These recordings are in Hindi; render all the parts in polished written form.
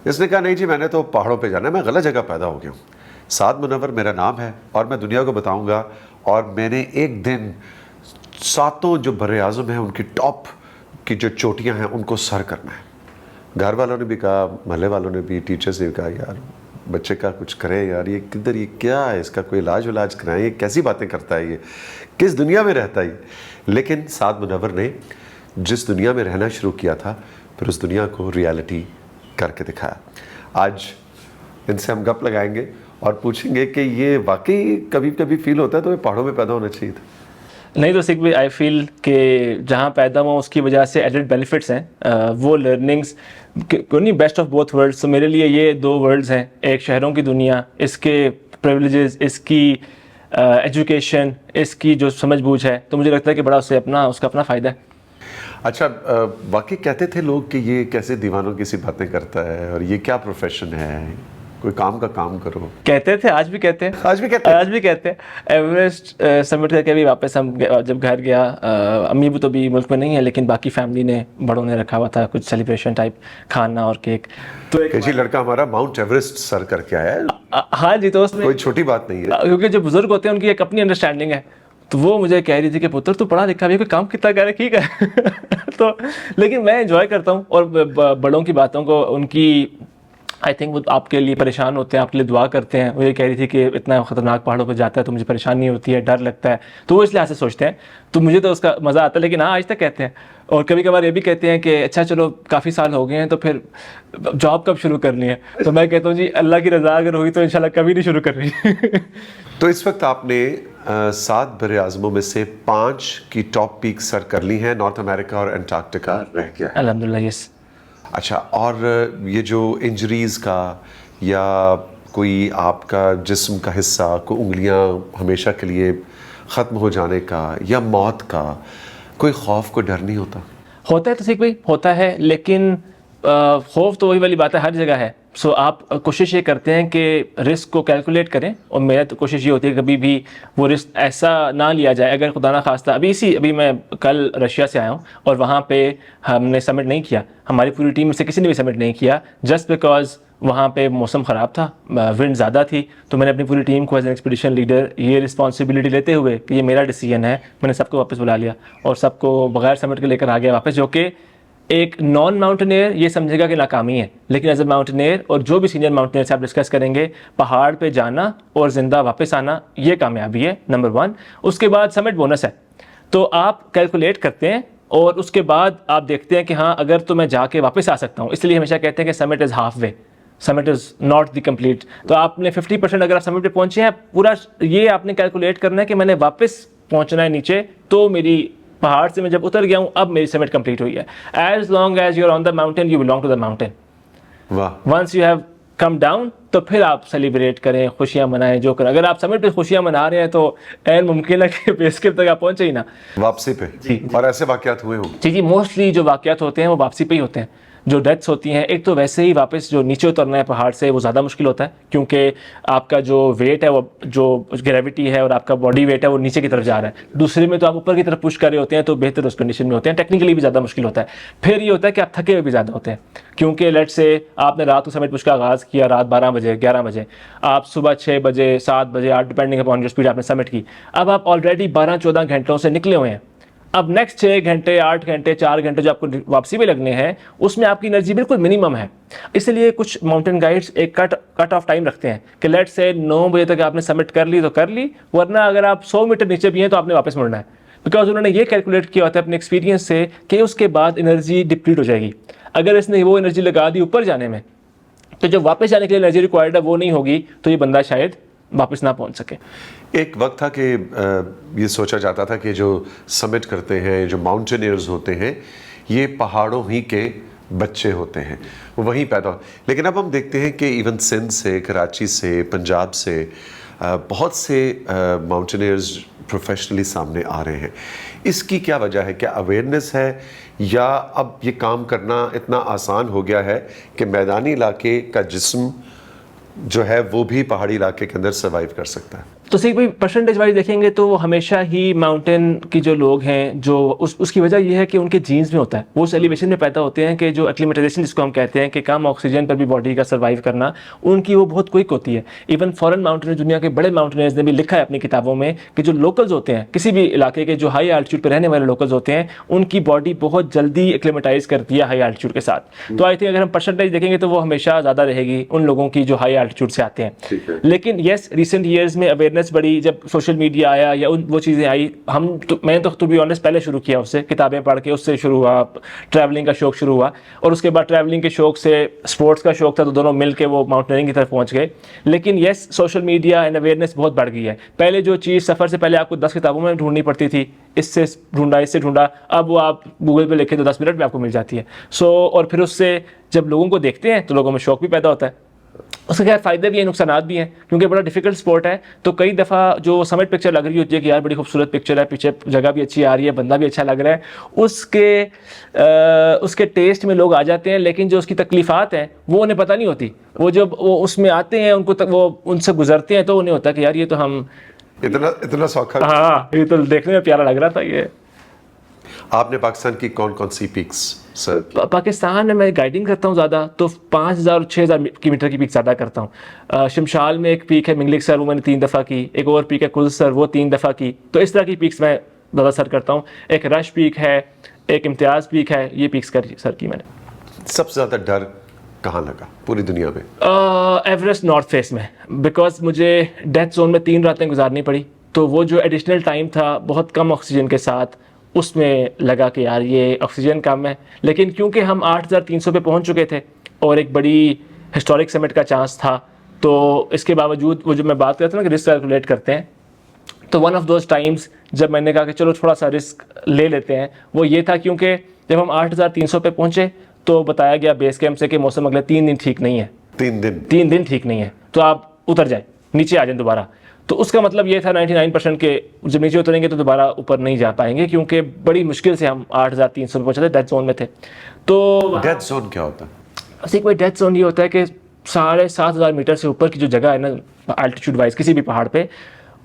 इसने कहा नहीं जी मैंने तो पहाड़ों पे जाना है, मैं गलत जगह पैदा हो गया हूँ। साद मुनव्वर मेरा नाम है और मैं दुनिया को बताऊँगा, और मैंने एक दिन 7 जो बर्रे आज़म हैं उनकी टॉप की जो चोटियाँ हैं उनको सर करना है। घर वालों ने भी कहा, महल्ले वालों ने भी, टीचर्स ने भी कहा यार बच्चे का कुछ करें यार, ये किधर, ये क्या है, इसका कोई इलाज कराएं, ये कैसी बातें करता है, ये किस दुनिया में रहता है। लेकिन साद मुनव्वर ने जिस दुनिया में रहना शुरू किया था फिर उस दुनिया को रियलिटी करके दिखाया। आज इनसे हम गप लगाएंगे और पूछेंगे कि ये वाकई कभी कभी फील होता है तो ये पहाड़ों में पैदा होना चाहिए था। नहीं तो सिख भाई, आई फील कि जहाँ पैदा हुआ उसकी वजह से एडेड बेनिफिट्स हैं, वो लर्निंग्स को नहीं, बेस्ट ऑफ बोथ वर्ल्ड्स। तो मेरे लिए ये 2 वर्ल्ड्स हैं, एक शहरों की दुनिया, इसके प्रिविलेजेस, इसकी एजुकेशन, इसकी जो समझ बूझ है, तो मुझे लगता है कि बड़ा उसका अपना फ़ायदा है। अच्छा, वाकई कहते थे लोग कि ये कैसे दीवानों की सी बातें करता है और ये क्या प्रोफेशन है, कोई काम का काम करो। कहते थे, आज भी कहते हैं, आज भी कहते हैं। एवरेस्ट समिट करके भी वापस हम जब घर गया, अम्मी भी तो भी मुल्क में नहीं है, लेकिन बाकी फैमिली ने, बड़ों ने रखा हुआ था कुछ सेलिब्रेशन टाइप, खाना और केक। तो एक जी लड़का हमारा माउंट एवरेस्ट सर करके आया है। हाँ जी, तो उसमें कोई छोटी बात नहीं है, क्योंकि जो बुजुर्ग होते हैं उनकी एक अपनी अंडरस्टैंडिंग है। तो वो मुझे कह रही थी कि पुत्र तू पढ़ा लिखा भी, कोई काम कितना कर रहा है, ठीक है। तो लेकिन मैं एंजॉय करता हूँ और बड़ों की बातों को, उनकी आई थिंक वो आपके लिए परेशान होते हैं, आपके लिए दुआ करते हैं। वो ये कह रही थी कि इतना ख़तरनाक पहाड़ों पर जाता है तो मुझे परेशानी होती है, डर लगता है, तो वो इसलिए ऐसे सोचते हैं। तो मुझे तो उसका मज़ा आता है, लेकिन हाँ आज तक कहते हैं। और कभी कभार ये भी कहते हैं कि अच्छा चलो काफ़ी साल हो गए हैं तो फिर जॉब कब शुरू करनी है। तो मैं कहता हूँ जी अल्लाह की रज़ा अगर हुई तो इंशाल्लाह कभी नहीं शुरू करनी। तो इस वक्त आपने 7 बर्रे आज़मों में से 5 की टॉप पीक सर कर ली हैं, नॉर्थ अमेरिका और अंटार्कटिका रह गया है। अल्हम्दुलिल्लाह, यस। अच्छा, और ये जो इंजरीज़ का या कोई आपका जिस्म का हिस्सा, कोई उंगलियां हमेशा के लिए ख़त्म हो जाने का या मौत का कोई खौफ, कोई डर नहीं होता? होता है तो ठीक भाई, होता है, लेकिन खौफ तो वही वाली बात है, हर जगह है। सो आप कोशिश ये करते हैं कि रिस्क को कैलकुलेट करें, और मेरा तो कोशिश ये होती है कभी भी वो रिस्क ऐसा ना लिया जाए। अगर खुदा ना खास्ता अभी मैं कल रशिया से आया हूँ और वहाँ पे हमने समिट नहीं किया, हमारी पूरी टीम में से किसी ने भी समिट नहीं किया, जस्ट बिकॉज वहाँ पे मौसम ख़राब था, विंड ज़्यादा थी। तो मैंने अपनी पूरी टीम को एज एन एक्सपीडिशन लीडर ये रिस्पॉन्सिबिलिटी लेते हुए कि ये मेरा डिसीजन है, मैंने सबको वापस बुला लिया और सबको बगैर समिट के लेकर आ गया वापस। जो कि एक नॉन माउंटेनियर ये समझेगा कि नाकामी है, लेकिन एज ए माउंटेनियर और जो भी सीनियर माउंटेनियर से आप डिस्कस करेंगे, पहाड़ पे जाना और ज़िंदा वापस आना ये कामयाबी है नंबर 1। उसके बाद समिट बोनस है, तो आप कैलकुलेट करते हैं और उसके बाद आप देखते हैं कि हाँ अगर तो मैं जाके वापस आ सकता हूँ। इसलिए हमेशा कहते हैं कि summit is half way, summit is not the complete. तो आपने 50% अगर आप समिट पे पहुँचे हैं, पूरा ये आपने कैलकुलेट करना है कि मैंने वापस पहुँचना है नीचे, तो मेरी पहाड़ से मैं जब उतर गया हूँ अब मेरी समिट कंप्लीट हुई है। As long as you are on the mountain you belong to the mountain. Once you have come down तो फिर आप सेलिब्रेट करें, खुशियां मनाएं, जो करें। अगर आप समिट पे खुशियां मना रहे हैं तो ऐन मुमकिन है कि बेस कैंप तक आप पहुंचे ही ना वापसी पे। जी। और ऐसे वाकयात हुए होंगे? जी, मोस्टली जो वाकयात होते हैं वो वापसी पे ही होते हैं। जो डेथ्स होती हैं, एक तो वैसे ही वापस जो नीचे उतरना है पहाड़ से वो ज़्यादा मुश्किल होता है, क्योंकि आपका जो वेट है, वो जो ग्रेविटी है और आपका बॉडी वेट है वो नीचे की तरफ जा रहा है। दूसरे में तो आप ऊपर की तरफ पुश कर रहे होते हैं, तो बेहतर उस कंडीशन में होते हैं, टेक्निकली भी ज़्यादा मुश्किल होता है। फिर ये होता है कि आप थके हुए भी ज़्यादा होते हैं, क्योंकि लेट से आपने रात को समिट पुश का आगाज़ किया रात 12 बजे 11 बजे, आप सुबह 6 बजे 7 बजे 8 डिपेंडिंग अपॉन जो स्पीड आपने समिट की, अब आप ऑलरेडी 12-14 घंटों से निकले हुए हैं। अब नेक्स्ट 6 घंटे 8 घंटे 4 घंटे जो आपको वापसी में लगने हैं, उसमें आपकी एनर्जी बिल्कुल मिनिमम है। इसलिए कुछ माउंटेन गाइड्स एक कट ऑफ टाइम रखते हैं कि लेट से 9 बजे तक आपने सबमिट कर ली तो कर ली, वरना अगर आप 100 मीटर नीचे भी हैं तो आपने वापस मुड़ना है। बिकॉज उन्होंने ये कैलकुलेट किया होता है अपने एक्सपीरियंस से कि उसके बाद एनर्जी डिप्लीट हो जाएगी। अगर इसने वो एनर्जी लगा दी ऊपर जाने में, तो जो वापस जाने के लिए एनर्जी रिक्वायर्ड है वो नहीं होगी, तो ये बंदा शायद वापस ना पहुंच सके। एक वक्त था कि ये सोचा जाता था कि जो समिट करते हैं, जो माउंटेनियर्स होते हैं, ये पहाड़ों ही के बच्चे होते हैं, वो वहीं पैदा हो। लेकिन अब हम देखते हैं कि इवन सिंध से, कराची से, पंजाब से बहुत से माउंटेनियर्स प्रोफेशनली सामने आ रहे हैं। इसकी क्या वजह है? क्या अवेयरनेस है, या अब ये काम करना इतना आसान हो गया है कि मैदानी इलाके का जिस्म जो है वो भी पहाड़ी इलाके के अंदर सर्वाइव कर सकता है? तो सही भाई परसेंटेज वाइज देखेंगे तो वो हमेशा ही माउंटेन की जो लोग हैं जो उसकी वजह ये है कि उनके जीन्स में होता है, वो उस एलिवेशन में पैदा होते हैं कि जो एक्लिमेटाइजेशन जिसको हम कहते हैं कि कम ऑक्सीजन पर भी बॉडी का सर्वाइव करना, उनकी वो बहुत क्विक होती है। इवन फॉरेन माउंटेनर्स, दुनिया के बड़े माउंटेनर्स ने भी लिखा है अपनी किताबों में कि जो लोकल्स होते हैं किसी भी इलाके के, जो हाई एल्टीट्यूड पर रहने वाले लोकल्स होते हैं, उनकी बॉडी बहुत जल्दी एक्लिमेटाइज करती है हाई एल्टीट्यूड के साथ। तो आई थिंक अगर हम परसेंटेज देखेंगे तो वो हमेशा ज़्यादा रहेगी उन लोगों की जो हाई एल्टीट्यूड से आते हैं। लेकिन येस, रिसेंट ईयर्स में अवेयरनेस बढ़ी, जब सोशल मीडिया आया या वो चीज़ें आई, मैंने तो टू बी ऑनेस्ट पहले शुरू किया उससे, किताबें पढ़ के उससे शुरू हुआ, ट्रैवलिंग का शौक शुरू हुआ, और उसके बाद ट्रैवलिंग के शौक से स्पोर्ट्स का शौक था, तो दोनों मिल के वो माउंटेनियरिंग की तरफ पहुंच गए। लेकिन yes, social media and awareness बहुत बढ़ गई है। पहले जो चीज़ सफ़र से पहले आपको 10 किताबों में ढूंढनी पड़ती थी, इससे ढूंढा इससे ढूंढा, अब वो आप गूगल पे लिखे तो 10 मिनट में आपको मिल जाती है। और फिर उससे जब लोगों को देखते हैं तो लोगों में शौक भी पैदा होता है। उसके खैर फ़ायदे भी हैं, नुकसानात भी हैं, क्योंकि बड़ा डिफिकल्ट स्पोर्ट है। तो कई दफ़ा जो समिट पिक्चर लग रही होती है कि यार बड़ी खूबसूरत पिक्चर है, पीछे जगह भी अच्छी आ रही है, बंदा भी अच्छा लग रहा है, उसके टेस्ट में लोग आ जाते हैं, लेकिन जो उसकी तकलीफ़ात हैं वो उन्हें पता नहीं होती। वो जब वो उसमें आते हैं, वो उनसे गुजरते हैं तो उन्हें होता है कि यार ये तो हम इतना सौखा। हाँ, ये तो देखने में प्यारा लग रहा था। ये आपने पाकिस्तान की कौन कौन सी पिक्स सर? पाकिस्तान में मैं गाइडिंग करता हूँ ज़्यादा, तो 5000 और 6000 मीटर की पीक ज़्यादा करता हूँ। शमशाल में एक पीक है मिंगलिक सर, वो मैंने 3 दफ़ा की। एक और पीक है कुल सर, वो 3 दफ़ा की। तो इस तरह की पीक्स मैं ज़्यादा सर करता हूँ। एक रश पीक है, एक इम्तियाज़ पीक है, ये पीक्स सर की मैंने। सबसे ज़्यादा डर कहाँ लगा पूरी दुनिया में? एवरेस्ट नॉर्थ फेस में, बिकॉज मुझे डेथ जोन में 3 रातें गुजारनी पड़ी। तो वो जो एडिशनल टाइम था बहुत कम ऑक्सीजन के साथ, उसमें लगा कि यार ये ऑक्सीजन कम है। लेकिन क्योंकि हम 8300 पे पहुंच चुके थे और एक बड़ी हिस्टोरिक समिट का चांस था, तो इसके बावजूद वो जो मैं बात करता हूँ ना कि रिस्क कैलकुलेट करते हैं, तो वन ऑफ दोज टाइम्स जब मैंने कहा कि चलो थोड़ा सा रिस्क ले लेते हैं, वो ये था क्योंकि जब हम 8300 पे पहुँचे तो बताया गया बेस कैंप से कि मौसम अगले 3 दिन ठीक नहीं है। 3 दिन ठीक नहीं है, तो आप उतर जाएँ, नीचे आ जाएँ दोबारा। तो उसका मतलब ये था 99% के जब नीचे उतरेंगे तो दोबारा ऊपर नहीं जा पाएंगे, क्योंकि बड़ी मुश्किल से हम 8300 पे पहुंचे थे, डेथ जोन में थे। तो डेथ जोन क्या होता है? कोई डेथ जोन ये होता है कि 7500 मीटर से ऊपर की जो जगह है ना एल्टीट्यूड वाइज किसी भी पहाड़ पे,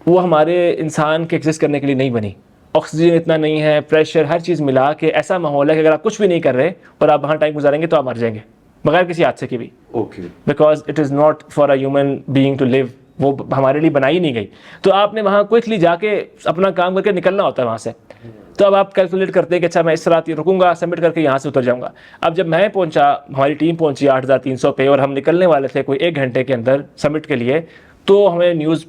वो हमारे इंसान के एग्जिस्ट करने के लिए नहीं बनी। ऑक्सीजन इतना नहीं है, प्रेशर, हर चीज़ मिला के ऐसा माहौल है कि अगर आप कुछ भी नहीं कर रहे और आप वहाँ टाइम गुजारेंगे तो आप मर जाएंगे बगैर किसी हादसे के भी। Okay. Because it is not for a human being to live, वो हमारे लिए बनाई नहीं गई। तो आपने वहाँ क्विकली जाके अपना काम करके निकलना होता है वहाँ से। तो अब आप कैलकुलेट करते हैं कि अच्छा मैं इस रात रुकूंगा, सबमिट करके यहाँ से उतर जाऊँगा। अब जब मैं पहुँचा, हमारी टीम पहुँची 8300 पे और हम निकलने वाले थे कोई 1 घंटे के अंदर सबमिट के लिए, तो हमें न्यूज़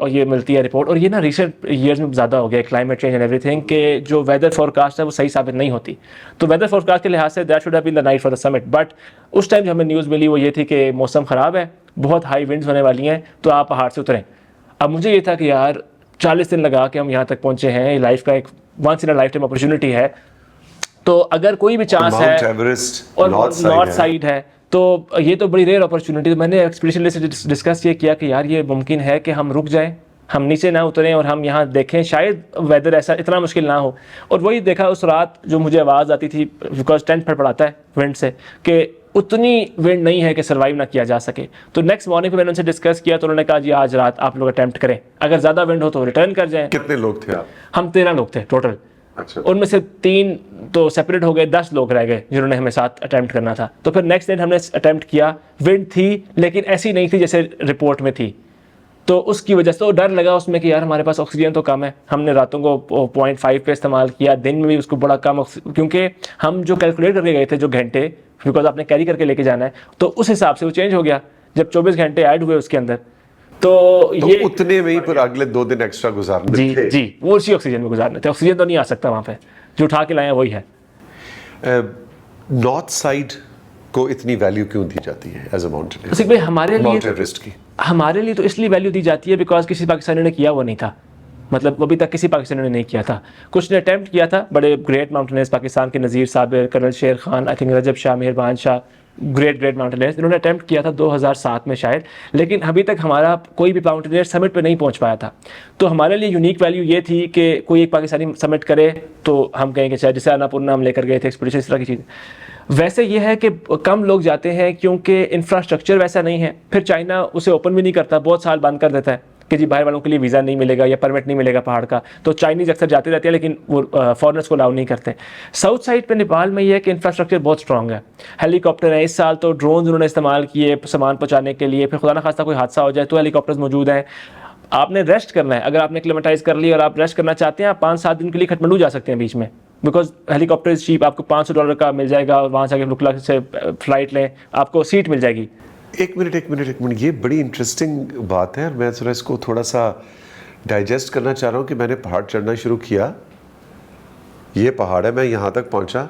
ये मिलती है रिपोर्ट, और ये ना रिसेंट ईयर्स में ज़्यादा हो गया क्लाइमेट चेंज एंड एवरीथिंग, कि जो वेदर फोरकास्ट है वो सही साबित नहीं होती। तो वेदर फोरकास्ट के लिहाज से that should have been the night for the summit, but उस टाइम जो हमें न्यूज़ मिली वो ये थी कि मौसम ख़राब है, बहुत हाई विंड्स होने वाली हैं, तो आप पहाड़ से उतरें। अब मुझे ये था कि यार 40 दिन लगा के हम यहाँ तक पहुँचे हैं, लाइफ का एक once in a lifetime opportunity है, तो अगर कोई भी चांस है और नॉर्थ साइड है तो ये तो बड़ी रेयर अपॉर्चुनिटी। तो मैंने एक्सपीडिशन से डिस्कस ये किया कि यार ये मुमकिन है कि हम रुक जाएं, हम नीचे ना उतरें और हम यहाँ देखें, शायद वेदर ऐसा इतना मुश्किल ना हो। और वही देखा उस रात, जो मुझे आवाज़ आती थी, बिकॉज टेंट फड़फड़ाता है विंड से, कि उतनी विंड नहीं है कि सर्वाइव ना किया जा सके। तो नेक्स्ट मॉर्निंग पे मैंने उनसे डिस्कस किया, तो उन्होंने कहा जी आज रात आप लोग अटैम्प्ट करें, अगर ज़्यादा विंड हो तो रिटर्न कर जाएं। कितने लोग थे आप? हम 13 लोग थे टोटल। अच्छा। उनमें से 3 तो सेपरेट हो गए, 10 लोग रह गए जिन्होंने हमें साथ अटैम्प्ट करना था। तो फिर नेक्स्ट डे हमने अटैम्प्ट किया, विंड थी लेकिन ऐसी नहीं थी जैसे रिपोर्ट में थी, तो उसकी वजह से तो डर लगा उसमें कि यार हमारे पास ऑक्सीजन तो कम है। हमने रातों को 0.5 पे इस्तेमाल किया, दिन में भी उसको बड़ा कम, क्योंकि हम जो कैलकुलेट करके गए थे जो घंटे, बिकॉज आपने कैरी करके लेके जाना है, तो उस हिसाब से वो चेंज हो गया जब 24 घंटे ऐड हुए उसके अंदर। तो ये उतने में ही पर अगले 2 दिन एक्स्ट्रा गुजारने थे। जी, वो उसी ऑक्सीजन में गुजारने थे। ऑक्सीजन तो नहीं आ सकता वहाँ पे, जो उठा के लाए वही है। नॉर्थ साइड को इतनी वैल्यू क्यों दी जाती है एज अ माउंटेन? भाई हमारे लिए माउंट एवरेस्ट की हमारे लिए तो इसलिए वैल्यू दी जाती है बिकॉज किसी पाकिस्तानी ने किया वो नहीं था, मतलब अभी तक किसी पाकिस्तानी ने नहीं किया था। कुछ ने अटैम्प्ट किया था, बड़े ग्रेट माउंटेनर्स पाकिस्तान के, नज़ीर साबिर, कर्नल शेर खान, आई थिंक रजब शाह, मेहरबान शाह, ग्रेट माउंटेनर्स, इन्होंने अटैम्प्ट किया था 2007 में शायद, लेकिन अभी तक हमारा कोई भी माउंटेनियर समिट पे नहीं पहुंच पाया था। तो हमारे लिए यूनिक वैल्यू ये थी कि कोई एक पाकिस्तानी समिट करे तो हम कहें कि शायद, जैसे अन्नपूर्णा हम लेकर गए थे एक्सपीडिशन, इस तरह की चीज़। वैसे ये है कि कम लोग जाते हैं क्योंकि इंफ्रास्ट्रक्चर वैसा नहीं है, फिर चाइना उसे ओपन भी नहीं करता, बहुत साल बंद कर देता है। कि जी बाहर वालों के लिए वीज़ा नहीं मिलेगा या परमिट नहीं मिलेगा पहाड़ का, तो चाइनीज़ अक्सर जाते रहते हैं लेकिन वो फॉरनर्स को अलाउ नहीं करते। साउथ साइड पे नेपाल में ये है कि इंफ्रास्ट्रक्चर बहुत स्ट्रॉन्ग है, हेलीकॉप्टर है, इस साल तो ड्रोन उन्होंने इस्तेमाल किए सामान पहुँचाने के लिए, फिर खुदा ना खास्ता कोई हादसा हो जाए तो हेलीकॉप्टर्स मौजूद हैं। आपने रेस्ट करना है, अगर आपने एक्लेमेटाइज कर लिया और आप रेस्ट करना चाहते हैं, आप 5-7 दिन के लिए काठमांडू जा सकते हैं बीच में, बिकॉज हेलीकॉप्टर चीप, आपको $500 का मिल जाएगा और वहाँ से आगे लुकला से फ्लाइट लें, आपको सीट मिल जाएगी। एक मिनट, ये बड़ी इंटरेस्टिंग बात है। मैं जरा इसको थोड़ा सा डाइजेस्ट करना चाह रहा हूँ कि मैंने पहाड़ चढ़ना शुरू किया, ये पहाड़ है, मैं यहाँ तक पहुँचा,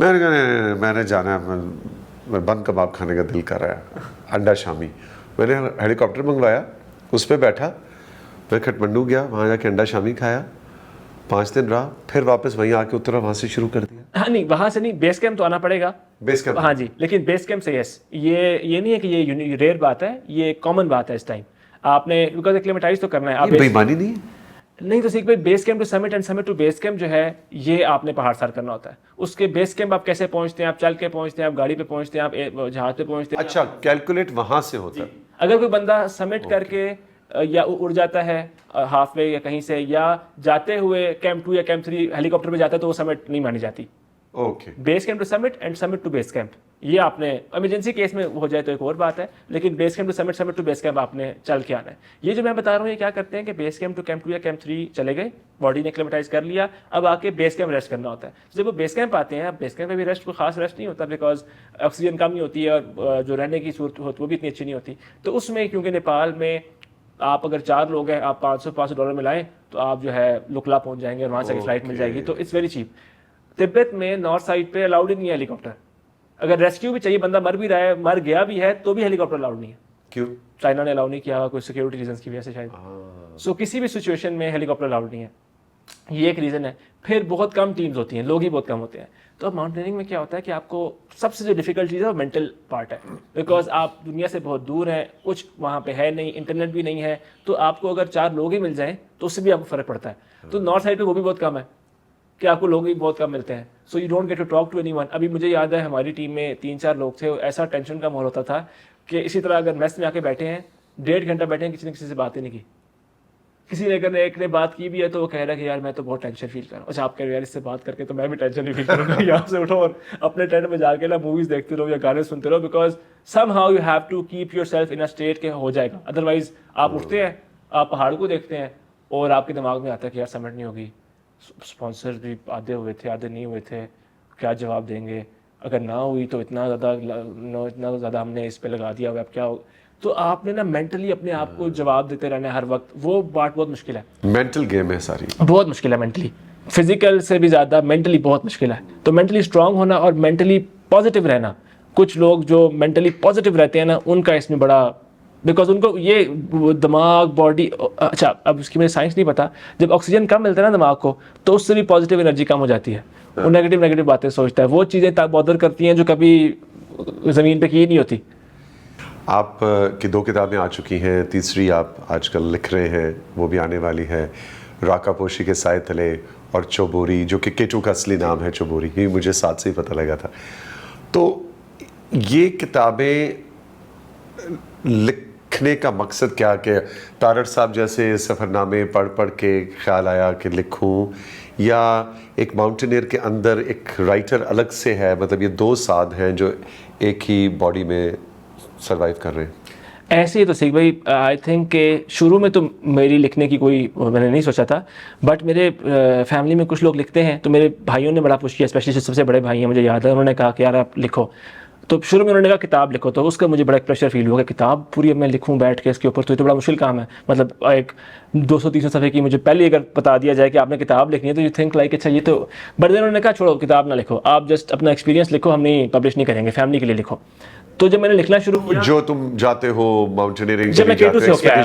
मैंने जाना है, मैं बन कबाब खाने का दिल कर रहा है, अंडा शामी, मैंने हेलीकॉप्टर मंगवाया, उस पर बैठा, मैं काठमांडू गया, वहाँ जाके अंडा शामी खाया, 5 दिन रहा, फिर वापस वहीं आके उतरा, वहाँ से शुरू कर दिया। हाँ नहीं, वहाँ से नहीं, बेस कैंप तो आना पड़ेगा। बेस कैंप, हाँ जी, लेकिन बेस कैंप से यस, ये नहीं है कि ये रेयर बात है, ये कॉमन बात है इस टाइम। आपने बिकॉज एक्लेमेटाइज तो करना है, आप बेईमानी नहीं है। नहीं तो सीख भाई, base camp to summit and summit to base camp जो है, ये आपने पहाड़ सर करना होता है। उसके बेस कैंप आप कैसे पहुंचते हैं, आप चल के पहुंचते हैं, आप गाड़ी पे पहुंचते हैं, आप जहाज पे पहुंचते हैं। अच्छा, कैलकुलेट वहां से होता है। अगर कोई बंदा समिट करके या उड़ जाता है हाफ वे या कहीं से, या जाते हुए कैंप 2 या कैंप 3 हेलीकॉप्टर पे जाता है, तो वो समिट नहीं मानी जाती। Okay, base camp to summit and summit to base camp, ये आपने इमरजेंसी केस में हो जाए तो एक और बात है, लेकिन base camp to summit, summit to base camp आपने चल के आना है। ये जो मैं बता रहा हूँ, ये क्या करते हैं कि बेस कैंप टू कैंप 2 या कैंप 3 चले गए, बॉडी ने एक्लेमेटाइज कर लिया, अब आके बेस कैंप रेस्ट करना होता है। जब वो बेस कैंप आते हैं, बेस कैंप में भी रेस्ट कोई खास रेस्ट नहीं होता, बिकॉज ऑक्सीजन कम ही होती है और जो रहने की सूरत होती है वो भी इतनी अच्छी नहीं होती। तो उसमें क्योंकि नेपाल में आप अगर 4 लोग हैं, आप $500 में लाएं तो आप जो है लुकला पहुंच जाएंगे और वहाँ से फ्लाइट मिल जाएगी, तो इट्स वेरी चीप। तिब्बत में नॉर्थ साइड पे अलाउड ही नहीं है हेलीकॉप्टर, अगर रेस्क्यू भी चाहिए, बंदा मर भी रहा है, मर गया भी है, तो भी हेलीकॉप्टर अलाउड नहीं है। क्यों? चाइना ने अलाउ नहीं किया, कोई सिक्योरिटी रीजंस की वजह से शायद। सो किसी भी सिचुएशन में हेलीकॉप्टर अलाउड नहीं है, ये एक रीज़न है। फिर बहुत कम टीम्स होती हैं, लोग ही बहुत कम होते हैं। तो अब माउंटेनियरिंग में क्या होता है कि आपको सबसे जो डिफिकल्ट चीज़ है वो मेंटल पार्ट है, बिकॉज आप दुनिया से बहुत दूर हैं, कुछ वहाँ पे है नहीं, इंटरनेट भी नहीं है, तो आपको अगर 4 लोग ही मिल जाएं तो उससे भी आपको फ़र्क पड़ता है। तो नॉर्थ साइड पे वो भी बहुत कम है कि आपको लोग भी बहुत कम मिलते हैं, so you don't get to talk to anyone. अभी मुझे याद है हमारी टीम में 3-4 लोग थे, ऐसा टेंशन का माहौल होता था कि इसी तरह अगर मेस में आके बैठे हैं, 1.5 घंटा बैठे हैं, किसी ने किसी से बात ही नहीं की। किसी ने अगर एक ने बात की भी है तो वो कह रहा है कि यार मैं तो बहुत टेंशन फील कर रहा हूँ। अच्छा, आप कह रहे हो यार इससे बात करके तो मैं भी टेंशन नहीं फील करूँगा, यहाँ से उठो और अपने टेंट में जाके ना मूवीज देखते रहो या गाने सुनते रहो, because somehow you have to keep yourself in a state के हो जाएगा। अदरवाइज आप उठते हैं, आप पहाड़ को देखते हैं और आपके दिमाग में आता है कि यार समिट नहीं होगी, स्पॉन्सर भी आधे हुए थे, आधे नहीं हुए थे, क्या जवाब देंगे, अगर ना हुई तो इतना ज़्यादा हमने इस पे लगा दिया, अब क्या हो। तो आपने ना मेंटली अपने आप को जवाब देते रहना है हर वक्त, वो बात बहुत मुश्किल है। मेंटल गेम है सारी, बहुत मुश्किल है मेंटली, फिजिकल से भी ज़्यादा मेंटली बहुत मुश्किल है। तो मेंटली स्ट्रांग होना और मेंटली पॉजिटिव रहना, कुछ लोग जो मेंटली पॉजिटिव रहते हैं ना, उनका इसमें बड़ा, बिकॉज उनको ये दिमाग बॉडी, अच्छा अब उसकी मुझे साइंस नहीं पता, जब ऑक्सीजन कम मिलता है ना दिमाग को तो उससे भी पॉजिटिव एनर्जी कम हो जाती है, वो नेगेटिव बातें सोचता है, वो चीज़ें बॉदर करती हैं जो कभी ज़मीन पे की नहीं होती। आप की 2 किताबें आ चुकी हैं, तीसरी आप आजकल लिख रहे हैं, वो भी आने वाली है, राकापोशी के साए तले और चौबोरी, जो कि केटू का असली नाम है चौबोरी, ये मुझे साथ से ही पता लगा था। तो ये किताबें लिखने का मकसद क्या, कि तारड़ साहब जैसे सफ़रनामे पढ़ पढ़ के ख्याल आया कि लिखूं, या एक माउंटेनियर के अंदर एक राइटर अलग से है, मतलब ये 2 साध हैं जो एक ही बॉडी में सरवाइव कर रहे हैं? ऐसे ही तो सीख भाई, आई थिंक कि शुरू में तो मेरी लिखने की कोई मैंने नहीं सोचा था, बट मेरे फैमिली में कुछ लोग लिखते हैं, तो मेरे भाइयों ने बड़ा पुश किया, स्पेशली जो सबसे बड़े भाई हैं, मुझे याद है, उन्होंने कहा कि यार आप लिखो। तो शुरू में उन्होंने कहा किताब लिखो, तो उसका मुझे बड़ा एक प्रेशर फील हुआ कि किताब पूरी अब मैं लिखूं बैठ के इसके ऊपर, तो ये तो बड़ा मुश्किल काम है। मतलब एक 200-300 सफ़े की मुझे पहले अगर बता दिया जाए कि आपने किताब लिखनी है तो यू थिंक लाइक अच्छा ये तो, बट देन उन्होंने कहा छोड़ो किताब ना लिखो, आप जस्ट अपना एक्सपीरियंस लिखो, हम नहीं पब्लिश नहीं करेंगे, फैमिली के लिए लिखो। तो जब मैंने लिखना शुरू किया, जो तुम जाते हो माउंटेनियरिंग, जब मैं केटू से होके आया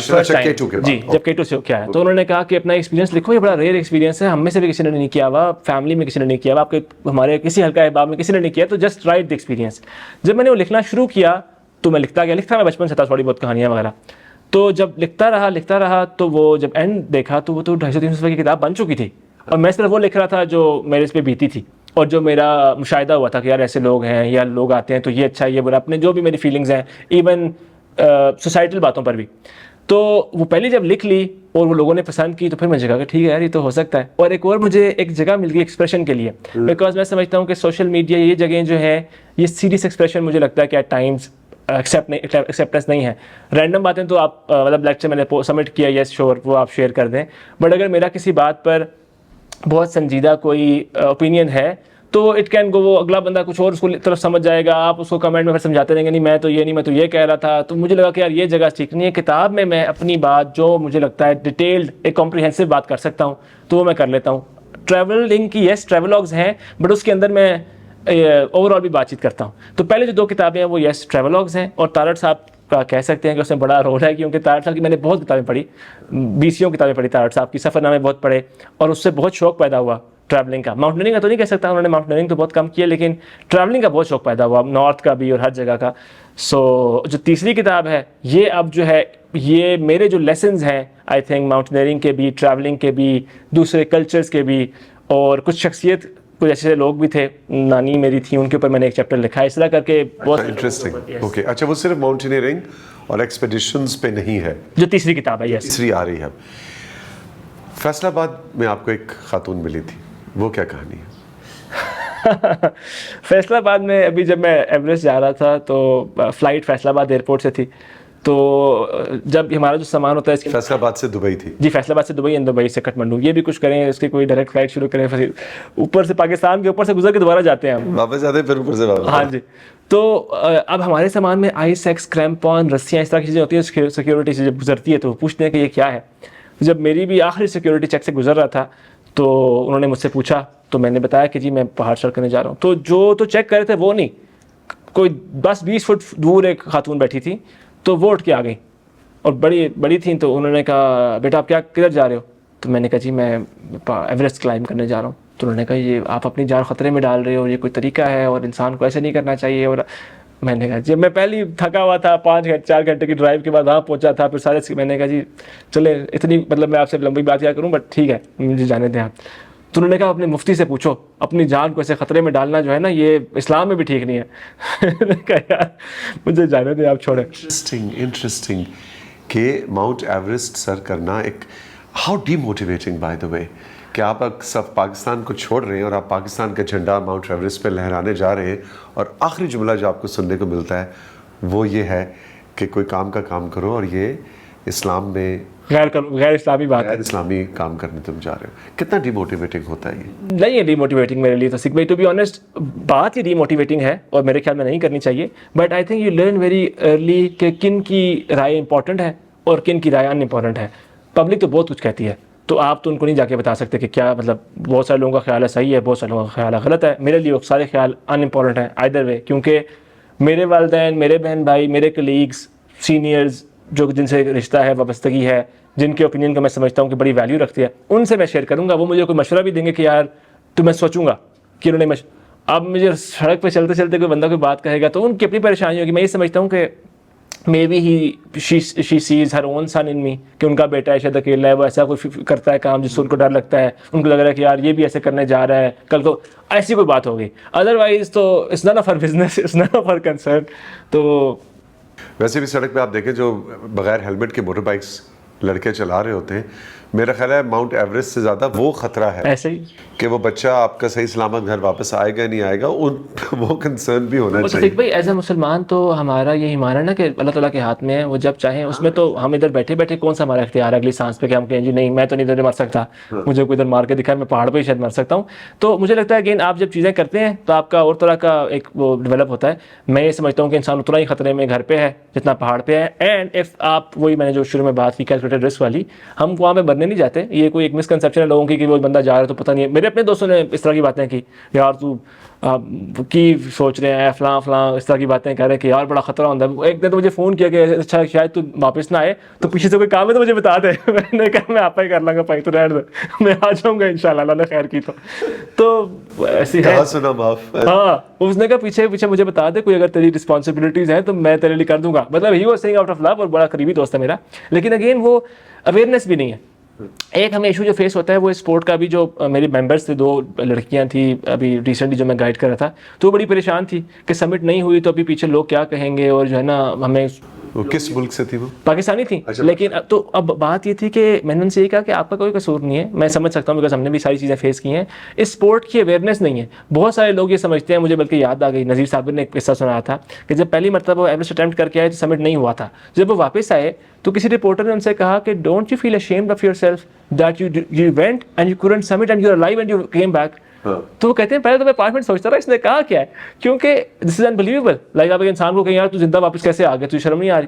जी, जब केटू से होके आया, तो उन्होंने कहा कि अपना एक्सपीरियंस लिखो, ये बड़ा रेयर एक्सपीरियंस है, हम में से भी किसी ने नहीं किया हुआ, फैमिली में किसी ने नहीं किया हुआ, आपके हमारे किसी हल्का अहबाब में किसी ने नहीं किया, तो जस्ट राइट द एक्सपीरियंस। जब मैंने वो लिखना शुरू किया तो मैं लिखता मैं बचपन से था, थोड़ी बहुत कहानियाँ वगैरह, तो जब लिखता रहा तो वो जब एंड देखा तो वो तो 250-300 सफ़े की किताब बन चुकी थी, और मैं सिर्फ वो लिख रहा था जो मेरे इस पर बीती थी और जो मेरा मुशाहिदा हुआ था कि यार ऐसे लोग हैं या लोग आते हैं तो ये अच्छा ये बुरा, अपने जो भी मेरी फीलिंग्स हैं, इवन सोसाइटल बातों पर भी। तो वो पहले जब लिख ली और वो लोगों ने पसंद की तो फिर मुझे कहा कि ठीक है यार ये तो हो सकता है। और एक और मुझे एक जगह मिल गई एक्सप्रेशन के लिए, बिकॉज मैं समझता हूँ कि सोशल मीडिया ये जगह जो है ये सीरियस एक्सप्रेशन मुझे लगता है कि एट टाइम्स एक्सेप्टेंस नहीं है। रैंडम बातें तो आप मतलब लेक्चर मैंने सबमिट किया, यस श्योर, वो आप शेयर कर दें, बट अगर मेरा किसी बात पर बहुत संजीदा कोई ओपिनियन है तो इट कैन गो, वो अगला बंदा कुछ और उसको तरफ समझ जाएगा, आप उसको कमेंट में फिर समझाते रहेंगे नहीं मैं तो ये नहीं, मैं तो ये कह रहा था। तो मुझे लगा कि यार ये जगह ठीक नहीं है। किताब में मैं अपनी बात जो मुझे लगता है डिटेल्ड एक कॉम्प्रिहेंसिव बात कर सकता हूँ तो वो मैं कर लेता हूँ। ट्रैवलिंग की यस ट्रैवलॉग्स हैं, बट उसके अंदर मैं ओवरऑल भी बातचीत करता हूँ। तो पहले जो 2 किताबें हैं वो यस ट्रैवलॉग्स हैं, और तारड़ साहब का कह सकते हैं कि उसमें बड़ा रोल है, क्योंकि तारड़ साहब की मैंने बहुत किताबें पढ़ी, 20 किताबें पढ़ी तारड़ साहब की, सफ़रनामे बहुत पढ़े, और उससे बहुत शौक पैदा हुआ ट्रैवलिंग का। माउंटेनियरिंग का तो नहीं कह सकता, उन्होंने माउंटेनियरिंग तो बहुत कम किया, लेकिन ट्रैवलिंग का बहुत शौक पैदा हुआ, नॉर्थ का भी और हर जगह का। सो जो तीसरी किताब है ये अब जो है ये मेरे जो लेसन्स हैं आई थिंक माउंटेनियरिंग के भी, ट्रैवलिंग के भी, दूसरे कल्चर्स के भी, और कुछ शख्सियत कुछ ऐसे लोग भी थे, नानी मेरी थी, उनके ऊपर मैंने एक चैप्टर लिखा है, इस तरह करके बहुत इंटरेस्टिंग। ओके, अच्छा, वो सिर्फ माउंटेनियरिंग और एक्सपेडिशंस पे नहीं है जो तीसरी किताब है। यस, तीसरी आ रही है। फैसलाबाद में आपको एक खातून मिली थी, वो क्या कहानी है? फैसलाबाद में अभी जब मैं एवरेस्ट जा रहा था तो फ़्लाइट फैसलाबाद एयरपोर्ट से थी, तो जब हमारा जो सामान होता है इसके फैसलाबाद से दुबई थी? जी, फैसलाबाद से दुबई एंड दुबई से काठमांडू, ये भी कुछ करें इसकी कोई डायरेक्ट फ्लाइट शुरू करें, फिर ऊपर से पाकिस्तान के ऊपर से गुजर के दोबारा जाते हैं हम, वापस आते हैं फिर ऊपर से वापस। हाँ जी। तो अब हमारे सामान में आइस एक्स, क्रैम्पॉन, रस्सियाँ, इस तरह की चीज़ें होती हैं, सिक्योरिटी से जब गुजरती है तो पूछते हैं कि ये क्या है। जब मेरी भी आखिरी सिक्योरिटी चेक से गुजर रहा था तो उन्होंने मुझसे पूछा, तो मैंने बताया कि जी मैं पहाड़ सर करने जा रहा हूँ। तो जो तो चेक कर रहे थे वो नहीं, कोई बस 20 फुट दूर एक खातून बैठी थी, तो वो उठ के आ गई और बड़ी बड़ी थी, तो उन्होंने कहा बेटा आप क्या किधर जा रहे हो? तो मैंने कहा जी मैं एवरेस्ट क्लाइंब करने जा रहा हूँ। तो उन्होंने कहा ये आप अपनी जान ख़तरे में डाल रहे हो, ये कोई तरीका है और इंसान को ऐसे नहीं करना चाहिए। और मैंने कहा जी, मैं पहले ही थका हुआ था, 4 घंटे की ड्राइव के बाद वहाँ पहुँचा था, फिर सारे, मैंने कहा जी चले, इतनी मतलब मैं आपसे लंबी बात क्या करूँ, बट ठीक है मुझे जाने दें आप। तो उन्होंने कहा अपने मुफ्ती से पूछो, अपनी जान को ऐसे ख़तरे में डालना जो है ना ये इस्लाम में भी ठीक नहीं है। मैंने कहा यार मुझे जाने दें आप, छोड़ें। इंटरेस्टिंग कि माउंट एवरेस्ट सर करना एक, how demotivating by the way, कि आप सब पाकिस्तान को छोड़ रहे हैं और आप पाकिस्तान का झंडा माउंट एवरेस्ट पे लहराने जा रहे हैं, और आखिरी जुमला जो आपको सुनने को मिलता है वो ये है कि कोई काम का काम करो और ये इस्लाम में गैर इस्लामी बात है, गैर इस्लामी काम करने तुम जा रहे हो। कितना डीमोटिवेटिंग होता है ये? नहीं है डीमोटिवेटिंग मेरे लिए तो सिख भाई, टू बी ऑनेस्ट बात ही डीमोटिवेटिंग है और मेरे ख्याल में नहीं करनी चाहिए। But I think you learn very early कि किन की राय इंपॉर्टेंट है और किन की राय अनइम्पॉर्टेंट है। पब्लिक तो बहुत कुछ कहती है, तो आप तो उनको नहीं जाके बता सकते कि क्या, मतलब बहुत सारे लोगों का ख्याल है सही है, बहुत सारे लोगों का ख्याल है गलत है। मेरे लिए वो सारे ख्याल अनइम्पॉर्टेंट हैं आइदर वे, क्योंकि मेरे वालिदैन, मेरे बहन भाई, मेरे कलीग्स, सीनियर्स जो जिनसे रिश्ता है, वाबस्तगी है, जिनके ओपिनियन को मैं समझता हूँ कि बड़ी वैल्यू रखती है, उनसे मैं शेयर करूँगा। वो मुझे कोई मशवरा भी देंगे कि यार, तो मैं सोचूंगा कि उन्होंने अब मुझे सड़क पर चलते चलते कोई बंदा कोई बात कहेगा तो उनकी अपनी परेशानी होगी। मैं ये समझता हूँ कि maybe she sees her own son in me, कि उनका बेटा है शायद अकेला है, वो ऐसा कोई करता है काम जिससे उनको डर लगता है, उनको लग रहा है कि यार ये भी ऐसे करने जा रहा है कल को, ऐसी कोई बात होगी। अदरवाइज तो it's not of her business, it's not of her concern. तो वैसे भी सड़क पे आप देखें जो बगैर हेलमेट के मोटर बाइक्स लड़के चला रहे होते हैं, मेरा ख्याल है माउंट एवरेस्ट से ज़्यादा वो ख़तरा है ऐसे ही कि वो बच्चा आपका सही सलामत घर वापस आएगा नहीं आएगा, उन वो कंसर्न भी होना चाहिए। भाई एज ए मुसलमान तो हमारा यही मानना है ना कि अल्लाह ताला के हाथ में है, वो जब चाहें उसमें, तो हम इधर बैठे बैठे कौन सा हमारा इख्तियार है अगली सांस पे कि हम कहें जी नहीं मैं तो नहीं इधर मर सकता, मुझे कोई इधर मार के दिखाए, मैं पहाड़ पर ही शायद मर सकता हूँ। तो मुझे लगता है कि आप जब चीज़ें करते हैं तो आपका और तरह का एक वो डेवलप होता है। मैं ये समझता हूँ कि इंसान उतना ही खतरे में घर पे है जितना पहाड़ पे है। एंड इफ़ आप, वही मैंने जो शुरू में बात की कैलकुलेटेड रिस्क वाली, हम वहाँ पे मरने नहीं जाते। ये कोई एक मिसकंसेप्शन है लोगों की कि वो बंदा जा रहा है तो पता नहीं है। मेरे अपने दोस्तों ने इस तरह की बातें की, यार तू की सोच रहे हैं फलां फलां, इस तरह की बातें कह रहे हैं कि यार बड़ा खतरा होता है। एक दिन तो मुझे फ़ोन किया कि अच्छा शायद तू वापस ना आए तो पीछे से कोई काम है तो मुझे बता दे। मैंने कहा मैं आपा ही कर लूँगा भाई, तो रहने दे, मैं आ जाऊँगा इंशाल्लाह, अल्लाह ने खैर की तो ऐसी है। सुना माफ। हाँ, उसने कहा पीछे पीछे मुझे बता दे, कोई अगर तेरी रिस्पॉन्सिबिलिटीज़ हैं तो मैं तेरे लिए कर दूंगा। मतलब ही वो सेइंग आउट ऑफ लव, और बड़ा करीबी दोस्त है मेरा। लेकिन अगेन वो अवेयरनेस भी नहीं है। एक हमें इशू जो फेस होता है वो स्पोर्ट का भी, जो मेरे मेंबर्स थे, 2 लड़कियां थी अभी रिसेंटली जो मैं गाइड कर रहा था, तो बड़ी परेशान थी कि समिट नहीं हुई तो अभी पीछे लोग क्या कहेंगे, और जो है ना हमें वो किस मुल्क से थी वो? पाकिस्तानी थी। अच्छा। लेकिन तो अब बात ये थी कि मैंने उनसे ये कहा कि आपका कोई कसूर नहीं है, मैं समझ सकता हूँ बिकॉज हमने भी सारी चीज़ें फेस की हैं। इस स्पोर्ट की अवेयरनेस नहीं है, बहुत सारे लोग ये समझते हैं। मुझे बल्कि याद आ गई, नज़ीर साबिर ने एक किस्सा सुनाया था कि जब पहली मरतबा वो एवरेस्ट अटैम्प्ट करके आए तो समिट नहीं हुआ था। जब वो वापस आए तो किसी रिपोर्टर ने उनसे कहा कि don't you feel ashamed of yourself that you went and you couldn't summit and you are alive and you came back. तो वो कहते हैं पहले तो मैं 5 मिनट सोचता रहा इसने कहा क्या है, क्योंकि दिस इज अनबिलीवेबल। लाइक आप एक इंसान को कहें यार तू जिंदा वापस कैसे आ गया, तुझे शर्म नहीं आ रही?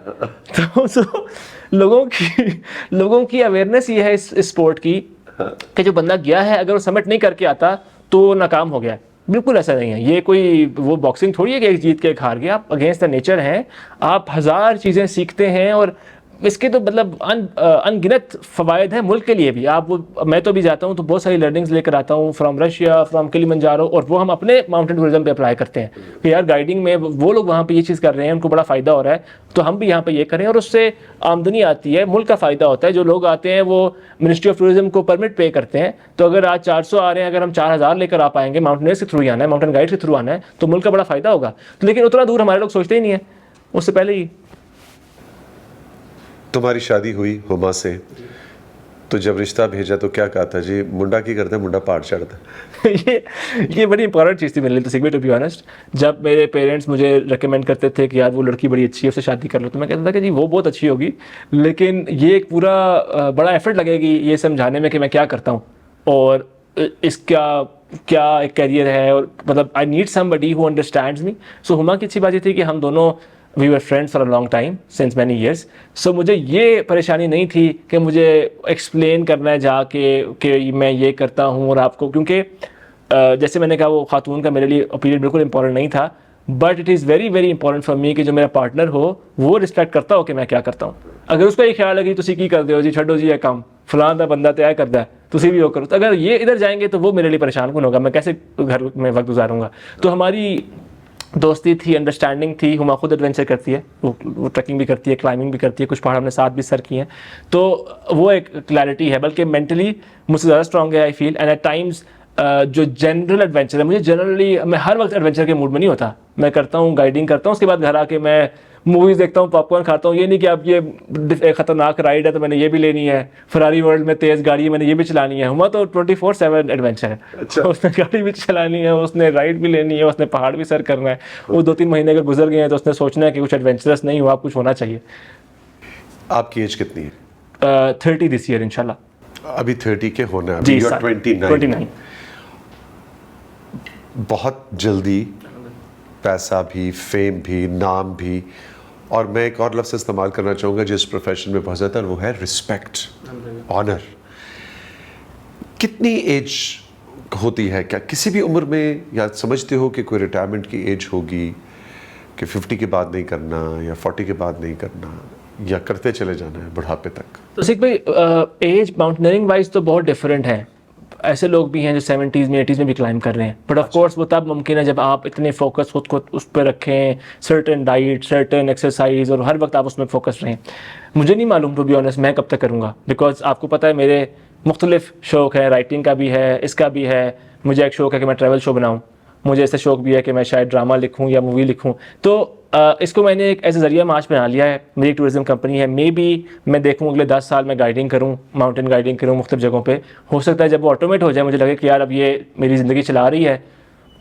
तो लोगों की अवेयरनेस ये है इस स्पोर्ट की कि जो बंदा गया है अगर वो समिट नहीं करके आता तो नाकाम हो गया। बिल्कुल ऐसा नहीं है। ये कोई वो बॉक्सिंग थोड़ी है कि एक जीत के एक हार गया। आप अगेंस्ट द नेचर हैं, आप हज़ार चीज़ें सीखते हैं और इसके तो मतलब अनगिनत फ़वायद हैं मुल्क के लिए भी। आप वो मैं तो भी जाता हूँ तो बहुत सारी लर्निंग्स लेकर आता हूँ फ्रॉम रशिया, फ्रॉम किलिमंजारो, और वो हम अपने माउंटेन टूरिज्म पे अप्लाई करते हैं कि यार गाइडिंग में वो लोग वहाँ पे ये चीज़ कर रहे हैं, उनको बड़ा फ़ायदा हो रहा है, तो हम भी यहाँ पे ये करें। और उससे आमदनी आती है, मुल्क का फ़ायदा होता है। जो लोग आते हैं वो मिनिस्ट्री ऑफ टूरिज्म को परमिट पे करते हैं, तो अगर आज 400 आ रहे हैं, अगर हम 4000 लेकर आ पाएंगे, माउंटेनियर्स के थ्रू ही आना है, माउंटेन गाइड के थ्रू आना है, तो मुल्क का बड़ा फ़ायदा होगा। लेकिन उतना दूर हमारे लोग सोचते ही नहीं है, उससे पहले ही। तुम्हारी शादी हुई हुमा से, तो जब रिश्ता भेजा तो क्या कहा था जी? मुंडा की करते मुंडा पार चढ़ता। ये बड़ी इंपॉर्टेंट चीज़ थी मेरे लिए तो सिग्बे, टू बी ऑनेस्ट। जब मेरे पेरेंट्स मुझे रिकमेंड करते थे कि यार वो लड़की बड़ी अच्छी है, उससे शादी कर लो, तो मैं कहता था कि जी वो बहुत अच्छी होगी, लेकिन ये एक पूरा बड़ा एफर्ट लगेगी ये समझाने में कि मैं क्या करता हूँ और इसका क्या एक कैरियर है, और मतलब I need somebody who understands me. So Huma की अच्छी बात ये थी कि हम दोनों we were friends for a long time since many years. So मुझे ये परेशानी नहीं थी कि मुझे एक्सप्लेन करना है जाके कि मैं ये करता हूँ और आपको, क्योंकि जैसे मैंने कहा वो खातून का मेरे लिए ओपिनियन बिल्कुल इंपॉर्टेंट नहीं था, but it is very very important for me कि जो मेरा पार्टनर हो वो रिस्पेक्ट करता हो कि मैं क्या करता हूँ। अगर उसका ये ख्याल है कि तुसी की कर हो जी, छो जी ये काम फलां दा बंदा तय करता है, तुसी भी वो करो, तो अगर ये इधर जाएंगे तो वो मेरे लिए परेशान कौन होगा, मैं कैसे घर में वक्त गुजारूंगा। तो हमारी दोस्ती थी, अंडरस्टैंडिंग थी। हुमा खुद एडवेंचर करती है, वो ट्रैकिंग भी करती है, क्लाइंबिंग भी करती है, कुछ पहाड़ हमने साथ भी सर किए हैं, तो वो एक क्लैरिटी है। बल्कि मेंटली मुझसे ज़्यादा स्ट्रॉन्ग है I feel. And at times जो जनरल एडवेंचर है, मुझे जनरली मैं हर वक्त एडवेंचर के मूड में नहीं होता। मैं करता हूँ गाइडिंग करता हूँ, उसके बाद घर आके मैं मूवीज़ देखता हूँ, पॉपकॉर्न खाता हूँ। ये नहीं कि अब ये ख़तरनाक राइड है तो मैंने ये भी लेनी है, फरारी वर्ल्ड में तेज़ गाड़ी है मैंने ये भी चलानी है। हुआ तो 24/7 एडवेंचर है। अच्छा। उसने गाड़ी भी चलानी है, उसने राइड भी लेनी है, उसने पहाड़ भी सर करना है। वो 2-3 महीने अगर गुजर गए हैं तो उसने सोचना है कि कुछ एडवेंचरस नहीं हुआ, कुछ होना चाहिए। आपकी एज कितनी है? 30 दिस ईयर इंशाल्लाह। अभी 30 के होना है, जी, अभी 29। बहुत जल्दी पैसा भी, फेम भी, नाम भी, और मैं एक और लफ्ज़ इस्तेमाल करना चाहूँगा जिस प्रोफेशन में बहुत ज़्यादा, वो है रिस्पेक्ट, ऑनर। कितनी एज होती है, क्या किसी भी उम्र में, या समझते हो कि कोई रिटायरमेंट की एज होगी कि 50 के बाद नहीं करना या 40 के बाद नहीं करना, या करते चले जाना है बुढ़ापे तक? तो सिख भाई एज माउंटेनियरिंग वाइज तो बहुत डिफरेंट है। ऐसे लोग भी हैं जो 70s में 80s में भी क्लाइंब कर रहे हैं, बट ऑफ कोर्स वो तब मुमकिन है जब आप इतने फोकस खुद को उस पर रखें, सर्टेन डाइट, सर्टेन एक्सरसाइज, और हर वक्त आप उसमें फोकस रहें। मुझे नहीं मालूम टू बी ऑनेस्ट मैं कब तक करूँगा, बिकॉज आपको पता है मेरे मुख्तलिफ शौक़ हैं, राइटिंग का भी है, इसका भी है। मुझे एक शौक़ है कि मैं ट्रैवल शो बनाऊँ, मुझे ऐसा शौक़ भी है कि मैं शायद ड्रामा लिखूँ या मूवी लिखूँ। तो इसको मैंने एक ऐसे ज़रिया मार्च बना लिया है। मेरी एक टूरिज़म कंपनी है, मे बी मैं देखूँ अगले 10 साल में गाइडिंग करूँ, माउंटेन गाइडिंग करूँ मुख्तलिफ जगहों पे। हो सकता है जब वो ऑटोमेट हो जाए, मुझे लगे कि यार अब ये मेरी ज़िंदगी चला रही है,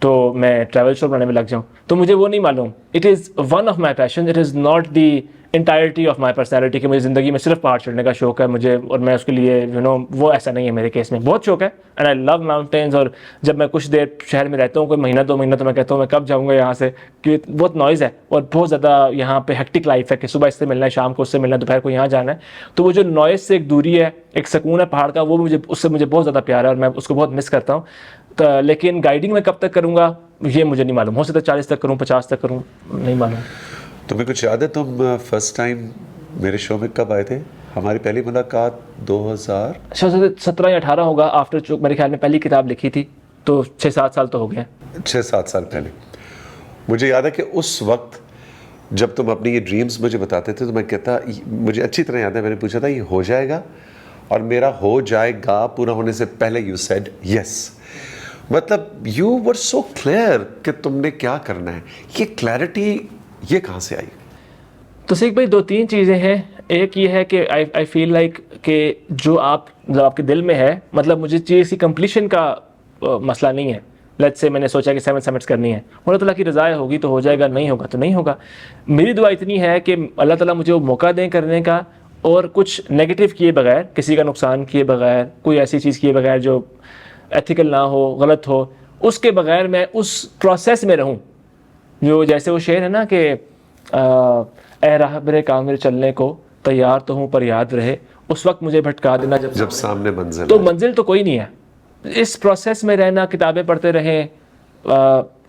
तो मैं ट्रैवल शो बनाने में लग जाऊँ। तो मुझे वो नहीं मालूम। It is one of my passion, it is not the entirety of my personality कि मुझे ज़िंदगी में सिर्फ पहाड़ चढ़ने का शौक़ है मुझे, और मैं उसके लिए वो ऐसा नहीं है मेरे केस में। बहुत शौक़ है एंड आई लव माउंटेन्स, और जब मैं कुछ देर शहर में रहता हूँ, कोई महीना 2 महीना, तो मैं कहता हूँ मैं कब जाऊँगा यहाँ से, क्योंकि बहुत नॉइज़ है और बहुत ज़्यादा यहाँ पे हेक्टिक लाइफ है कि सुबह इससे मिलना है, शाम को उससे मिलना है, दोपहर को यहाँ जाना है। तो वो जो नॉइज़ से एक दूरी है, एक सुकून है पहाड़ का, वो उससे मुझे बहुत ज़्यादा प्यार है और मैं उसको बहुत मिस करता हूँ। तो लेकिन गाइडिंग में कब तक करूँगा ये मुझे नहीं मालूम। हो सकता है 40 तक करूँ, 50 तक करूँ, नहीं मालूम। तुम्हें कुछ याद है तुम फर्स्ट टाइम मेरे शो में कब आए थे? हमारी पहली मुलाकात 2017 या 18 होगा, आफ्टर जो मेरे ख्याल में पहली किताब लिखी थी, तो 6-7 साल तो हो गए। 6-7 साल पहले। मुझे याद है कि उस वक्त जब तुम अपनी ये ड्रीम्स मुझे बताते थे तो मैं कहता, मुझे अच्छी तरह याद है, मैंने पूछा था ये हो जाएगा, और मेरा हो जाएगा पूरा होने से पहले यू सेड यस। मतलब यू वर सो क्लियर कि तुमने क्या करना है। ये क्लैरिटी ये कहाँ से आई? तो सिख भाई 2-3 चीज़ें हैं। एक ये है कि आई फील लाइक कि जो आप मतलब आपके दिल में है, मतलब मुझे चीज़ की कंप्लीशन का मसला नहीं है। लेट्स से मैंने सोचा कि 7 समिट्स करनी है, अल्लाह ताला की रज़ा होगी तो हो जाएगा, नहीं होगा तो नहीं होगा। मेरी दुआ इतनी है कि अल्लाह ताला मुझे वो मौका दें करने का, और कुछ नेगेटिव किए बगैर, किसी का नुकसान किए बगैर, कोई ऐसी चीज़ किए बगैर जो एथिकल ना हो, गलत हो, उसके बगैर मैं उस प्रोसेस में रहूं। जो जैसे वो शेर है ना कि ए राहबर कामिल चलने को तैयार तो हूँ पर याद रहे, उस वक्त मुझे भटका देना जब सामने मंजिल तो है। मंजिल तो कोई नहीं है। इस प्रोसेस में रहना, किताबें पढ़ते रहें,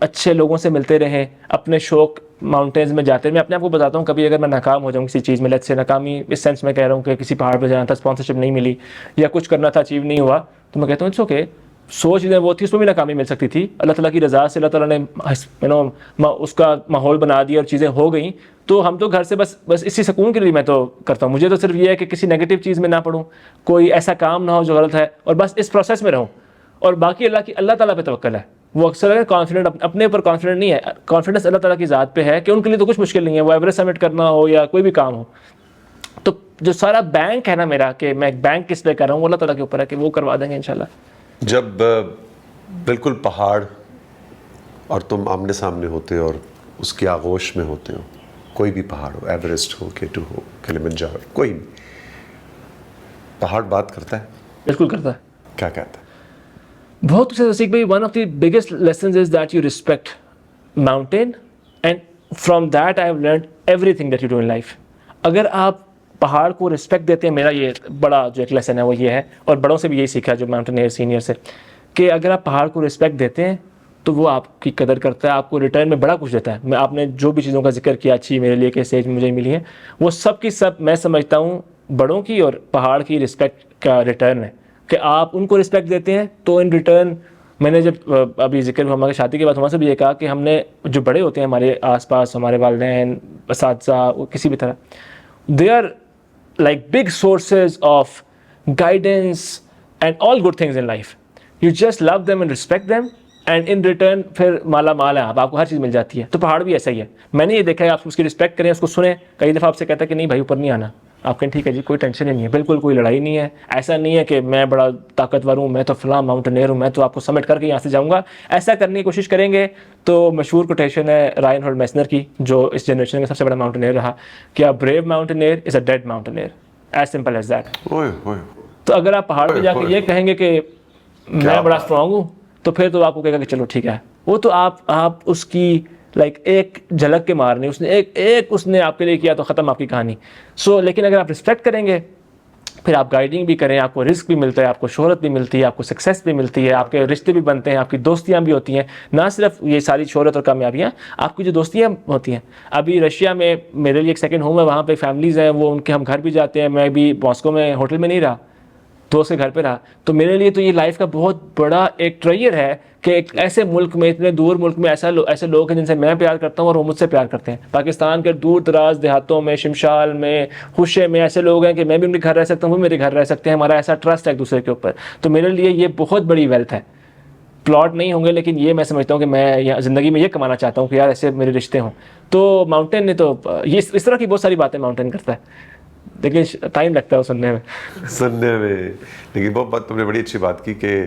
अच्छे लोगों से मिलते रहें, अपने शौक माउंटेन्स में जाते हैं। मैं अपने आप को बताता हूँ, कभी अगर मैं नाकाम हो जाऊँ किसी चीज़ में, लेट्स से नाकामी इस सेंस में कह रहा हूँ कि किसी पहाड़ पर जाना था, स्पॉन्सरशिप नहीं मिली, या कुछ करना था अचीव नहीं हुआ, तो मैं कहता हूँ इट्स ओके। सोच चीज़ें वो थी, उसमें भी नाकामी मिल सकती थी, अल्लाह ताला की रज़ा से अल्लाह ताला ने उसका माहौल बना दिया और चीज़ें हो गई। तो हम तो घर से बस इसी सुकून के लिए मैं तो करता हूँ। मुझे तो सिर्फ ये है कि किसी नेगेटिव चीज़ में ना पढ़ूँ, कोई ऐसा काम ना हो जो गलत है, और बस इस प्रोसेस में रहूँ। और बाकी अल्लाह ताला पे तवक्कल है। वो अक्सर कॉन्फिडेंट, अपने ऊपर कॉन्फिडेंट नहीं है, कॉन्फिडेंस अल्लाह ताला की ज़ात पे है कि उनके लिए तो कुछ मुश्किल नहीं है, वो एवरेस्ट समिट करना हो या कोई भी काम हो। तो जो सारा बैंक है ना मेरा, कि मैं बैंक किस पे कर रहा हूँ, अल्लाह ताला के ऊपर है कि वो करवा देंगे इंशाल्लाह। जब बिल्कुल पहाड़ और तुम आमने सामने होते हो और उसकी आगोश में होते हो, कोई भी पहाड़ हो, एवरेस्ट हो, केटू हो, किलिमंजारो, कोई भी पहाड़ बात करता है, बिल्कुल करता है। क्या कहता है? बहुत कुछ है सीख भाई। One of the biggest lessons is that you respect mountain, and from that I have learned everything that you do in life. अगर आप पहाड़ को रिस्पेक्ट देते हैं, मेरा ये बड़ा जो एक लेसन है वो ये है, और बड़ों से भी यही सीखा जो माउंटेनियर सीनियर से, कि अगर आप पहाड़ को रिस्पेक्ट देते हैं तो वो आपकी कदर करता है, आपको रिटर्न में बड़ा कुछ देता है। मैं आपने जो भी चीज़ों का जिक्र किया अच्छी मेरे लिए, कैसे मुझे मिली है, वो सब की सब मैं समझता हूँ बड़ों की और पहाड़ की रिस्पेक्ट का रिटर्न है। कि आप उनको रिस्पेक्ट देते हैं तो इन रिटर्न, मैंने जब अभी जिक्र हमारी शादी के बाद वहाँ से भी ये कहा कि हमने जो बड़े होते हैं हमारे आसपास, हमारे वालिदैन, असातिज़ा, किसी भी तरह, they are like big sources of guidance and all good things in life. You just love them and respect them, and in return फिर माला माल है आपको हर चीज़ मिल जाती है। तो पहाड़ भी ऐसा ही है। मैंने ये देखा है, आप उसकी रिस्पेक्ट करें, उसको सुने। कई दफ़ा आपसे कहता है कि नहीं भाई ऊपर नहीं आना, आप कहें ठीक है जी, कोई टेंशन ही नहीं है, बिल्कुल कोई लड़ाई नहीं है। ऐसा नहीं है कि मैं बड़ा ताकतवर हूँ, मैं तो फलां माउंटेनियर हूँ, मैं तो आपको समिट करके यहाँ से जाऊँगा। ऐसा करने की कोशिश करेंगे तो मशहूर कोटेशन है राइनहोल्ड मेसनर की, जो इस जनरेशन का सबसे बड़ा माउंटेनियर रहा, कि a brave mountaineer is a dead mountaineer, as simple as that. ओए ओए, तो अगर आप पहाड़ पे जाके ये कहेंगे कि मैं बड़ा स्ट्रांग हूँ, तो फिर तो आपको कहेगा कि चलो ठीक है। वो तो आप उसकी लाइक एक झलक के मारने, उसने एक उसने आपके लिए किया तो ख़त्म आपकी कहानी। सो लेकिन अगर आप रिस्पेक्ट करेंगे, फिर आप गाइडिंग भी करें, आपको रिस्क भी मिलता है, आपको शोहरत भी मिलती है, आपको सक्सेस भी मिलती है, आपके रिश्ते भी बनते हैं, आपकी दोस्तियाँ भी होती हैं। ना सिर्फ ये सारी शोहरत और कामयाबियाँ, आपकी जो दोस्तियाँ होती हैं। अभी रशिया में मेरे लिए एक सेकंड होम है, वहाँ पे फैमिलीज़ हैं, वो उनके हम घर भी जाते हैं। मैं भी मॉस्को में होटल में नहीं रहा, दोस्त के घर पे रहा। तो मेरे लिए तो ये लाइफ का बहुत बड़ा एक ट्रेजर है कि एक ऐसे मुल्क में, इतने दूर मुल्क में ऐसे लोग हैं जिनसे मैं प्यार करता हूँ और वो मुझसे प्यार करते हैं। पाकिस्तान के दूर दराज देहातों में, शिमशाल में, खुशे में ऐसे लोग हैं कि मैं भी उनके घर रह सकता हूँ, वो मेरे घर रह सकते हैं। हमारा ऐसा ट्रस्ट है एक दूसरे के ऊपर। तो मेरे लिए ये बहुत बड़ी वेल्थ है। प्लॉट नहीं होंगे, लेकिन ये मैं समझता हूँ कि मैं यहाँ ज़िंदगी में ये कमाना चाहता हूँ कि यार ऐसे मेरे रिश्ते हों। तो माउंटेन ने तो ये इस तरह की बहुत सारी बातें माउंटेन करता है, लेकिन टाइम लगता है सुनने में। लेकिन वो बात तुमने बड़ी अच्छी बात की कि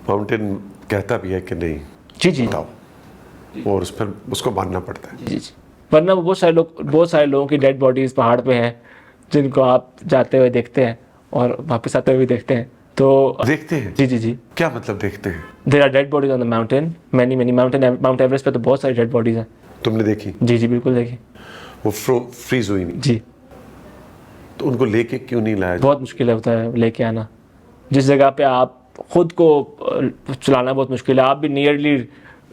माउंटेन कहता भी है कि नहीं, जी बताओ, और उस पर उसको मानना पड़ता है। जी। वरना बहुत सारे लोगों की डेड बॉडीज़ पहाड़ पे हैं, जिनको आप जाते हुए देखते हैं और वापस आते हुए देखते हैं। तो देखते हैं? जी। क्या मतलब देखते हैं? There are dead bodies on the mountain, many Mount Everest पे तो बहुत सारी डेड बॉडीज़ हैं। तुमने देखी? जी बिल्कुल देखी। वो फ्रीज हुई नहीं? जी। तो उनको लेके क्यों नहीं लाया? बहुत मुश्किल होता है लेके आना। जिस जगह पे आप खुद को चलाना बहुत मुश्किल है, आप भी नियरली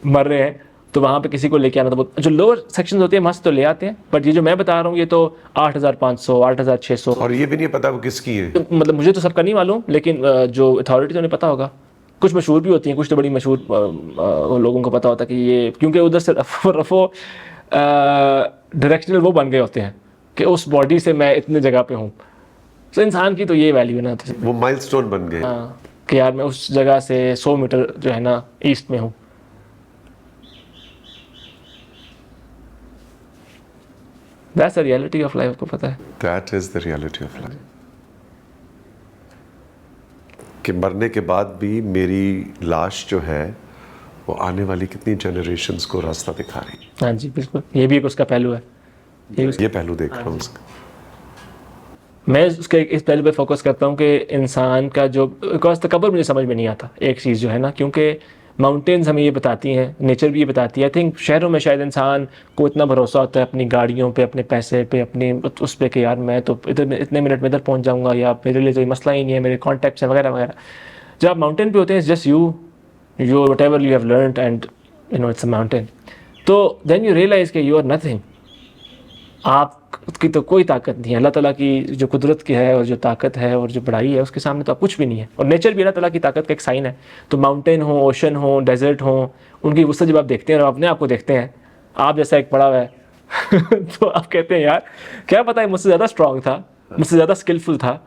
मर रहे हैं, तो वहाँ पे किसी को लेके आना तो बहुत। जो लोअर सेक्शंस होते हैं मस्त तो ले आते हैं, बट ये जो मैं बता रहा हूँ ये तो 8,500, 8,600। और ये भी नहीं पता वो किसकी है? मतलब मुझे तो सबका नहीं मालूम, लेकिन जो अथॉरिटी तो उन्हें पता होगा। कुछ मशहूर भी होती हैं, कुछ तो बड़ी मशहूर लोगों को पता होता है कि ये, क्योंकि उधर से रफो डायरेक्शनल वो बन गए होते हैं कि उस बॉडी से मैं इतने जगह पे हूँ। तो इंसान की तो ये वैल्यू है ना, तो वो माइलस्टोन बन गए। हाँ, कि यार मैं उस जगह से 100 मीटर जो है ना ईस्ट में हूँ। That's the reality of life, आपको पता है। That is the reality of life, कि मरने के बाद भी मेरी लाश जो है वो आने वाली कितनी जनरेशन्स को रास्ता दिखा रही है। हाँ जी बिल्कुल, ये भी एक उसका पहलू है। ये पहलू देख रहा हूँ उसका। मैं उसके इस पहलू पे फोकस करता हूँ कि इंसान का जो, बिकॉज तकब्बुर मुझे समझ में नहीं आता एक चीज़ जो है ना, क्योंकि माउंटेन्स हमें ये बताती हैं, नेचर भी ये बताती है। आई थिंक शहरों में शायद इंसान को इतना भरोसा होता है अपनी गाड़ियों पे, अपने पैसे पे, अपनी उस पे कि यार मैं तो इधर इतने मिनट में इधर पहुँच जाऊँगा, या मेरे लिए तो ये मसला ही नहीं है, मेरे कॉन्टैक्ट्स हैं वगैरह वगैरह। जब आप माउंटेन पे होते हैं, just you what ever you have learned and you know it's a mountain, तो देन यू रियलाइज़ कि यू आर नथिंग, आपकी तो कोई ताकत नहीं है। अल्लाह ताला की जो कुदरत की है और जो ताकत है और जो बड़ाई है, उसके सामने तो आप कुछ भी नहीं है। और नेचर भी अल्लाह ताला की ताकत का एक साइन है। तो माउंटेन हो, ओशन हो, डेजर्ट हो, उनकी वसअत जब आप देखते हैं और अपने आप को देखते हैं, आप जैसा एक पड़ा हुआ है तो आप कहते हैं यार क्या पता है मुझसे ज़्यादा स्ट्रॉन्ग था, मुझसे ज़्यादा स्किलफुल था,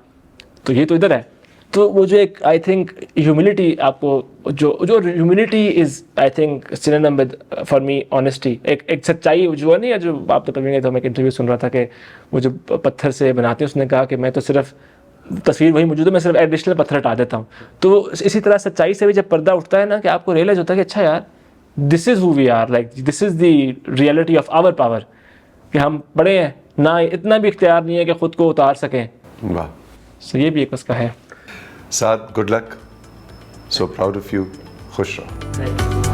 तो ये तो इधर है। तो वो जो एक आई थिंक ह्यूमिलिटी, आपको जो humility is I think synonym with for me honesty, एक सच्चाई जो है नहीं है। जो आप तो पढ़ेंगे, तो मैं एक इंटरव्यू सुन रहा था कि वो जो पत्थर से बनाते हैं, उसने कहा कि मैं तो सिर्फ तस्वीर वही मौजूद है, मैं सिर्फ एडिशनल पत्थर हटा देता हूँ। तो इसी तरह सच्चाई से भी जब पर्दा उठता है ना, कि आपको रियलाइज़ होता है कि अच्छा यार this is who we are, like this is the reality of our power, कि हम बड़े हैं ना, इतना भी इख्तियार नहीं है कि ख़ुद को उतार सकें। वाह। सो ये भी एक उसका है। Saad, good luck, so proud of you, खुश रहो।